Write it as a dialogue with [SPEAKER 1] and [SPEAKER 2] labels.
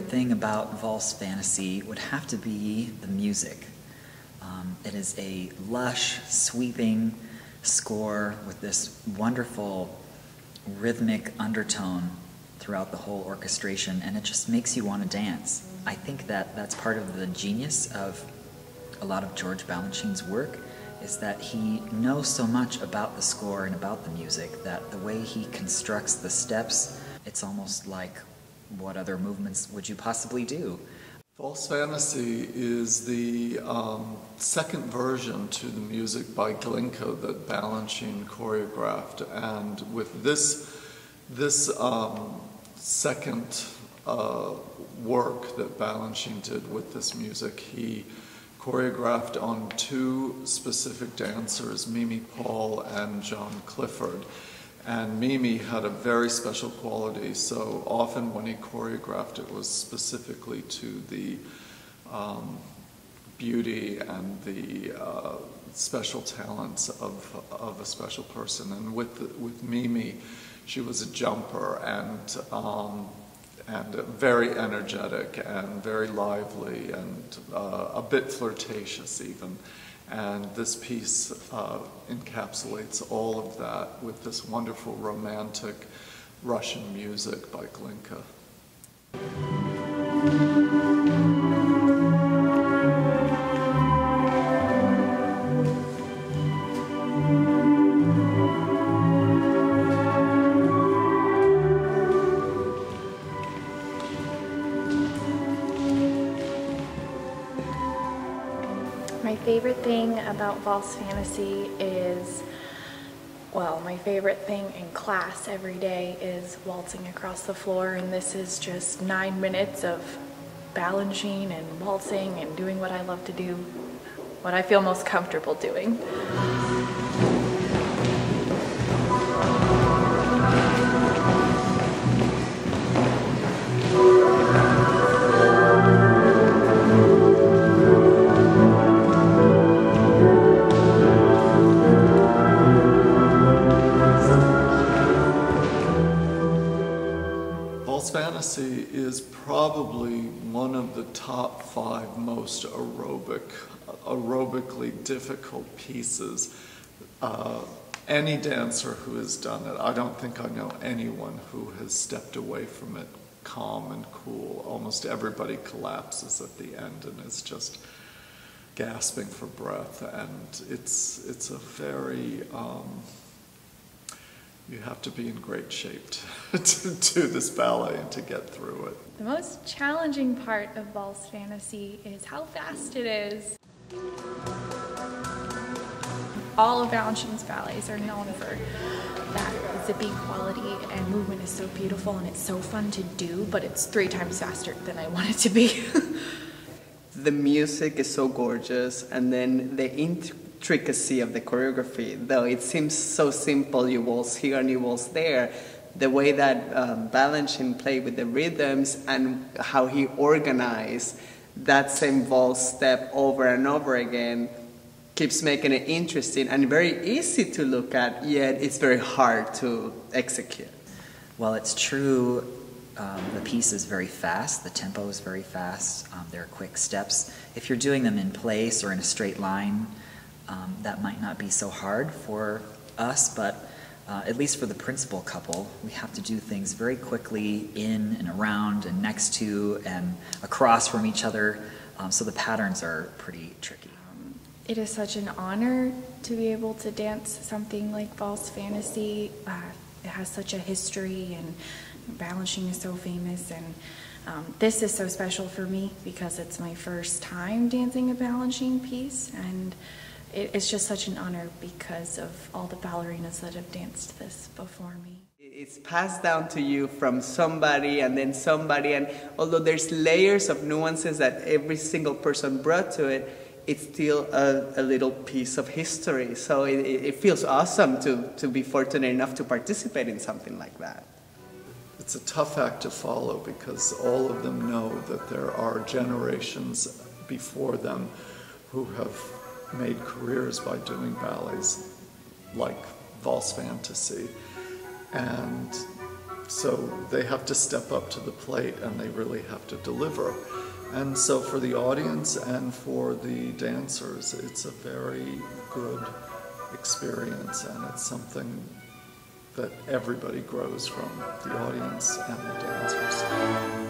[SPEAKER 1] favorite thing about Valse-Fantaise would have to be the music. It is a lush, sweeping score with this wonderful rhythmic undertone throughout the whole orchestration, and it just makes you want to dance. I think that that's part of the genius of a lot of George Balanchine's work, is that he knows so much about the score and about the music that the way he constructs the steps, it's almost like, what other movements would you possibly do?
[SPEAKER 2] Valse-Fantaise is the second version to the music by Glinka that Balanchine choreographed, and with this second work that Balanchine did with this music, he choreographed on two specific dancers, Mimi Paul and John Clifford. And Mimi had a very special quality, so often when he choreographed it was specifically to the beauty and the special talents of a special person. And with Mimi, she was a jumper and very energetic and very lively and a bit flirtatious even. And this piece encapsulates all of that with this wonderful romantic Russian music by Glinka.
[SPEAKER 3] My favorite thing about Valse-Fantaise is, well, my favorite thing in class every day is waltzing across the floor, and this is just 9 minutes of Balanchine and waltzing and doing what I love to do, what I feel most comfortable doing.
[SPEAKER 2] Valse-Fantaise is probably one of the top 5 most aerobically difficult pieces. Any dancer who has done it, I don't think I know anyone who has stepped away from it calm and cool. Almost everybody collapses at the end and is just gasping for breath, and it's a very you have to be in great shape to do this ballet and to get through it.
[SPEAKER 3] The most challenging part of Valse-Fantaise is how fast it is. All of Balanchine's ballets are known for that zippy quality, and movement is so beautiful and it's so fun to do, but it's 3 times faster than I want it to be.
[SPEAKER 4] The music is so gorgeous, and then the intricacy of the choreography, though it seems so simple, you waltz here and you waltz there, the way that Balanchine played with the rhythms and how he organized that same waltz step over and over again keeps making it interesting and very easy to look at, yet it's very hard to execute.
[SPEAKER 1] Well, it's true. The piece is very fast, the tempo is very fast, there are quick steps. If you're doing them in place or in a straight line, that might not be so hard for us, but at least for the principal couple, we have to do things very quickly in and around and next to and across from each other, so the patterns are pretty tricky.
[SPEAKER 3] It is such an honor to be able to dance something like Valse-Fantaise. It has such a history, and Balanchine is so famous, and this is so special for me because it's my first time dancing a Balanchine piece, and it's just such an honor because of all the ballerinas that have danced this before me.
[SPEAKER 4] It's passed down to you from somebody and then somebody, and although there's layers of nuances that every single person brought to it, it's still a little piece of history. So it feels awesome to be fortunate enough to participate in something like that.
[SPEAKER 2] It's a tough act to follow because all of them know that there are generations before them who have made careers by doing ballets like Valse-Fantaise. And So they have to step up to the plate and they really have to deliver. And so for the audience and for the dancers, it's a very good experience, and it's something that everybody grows from, the audience and the dancers.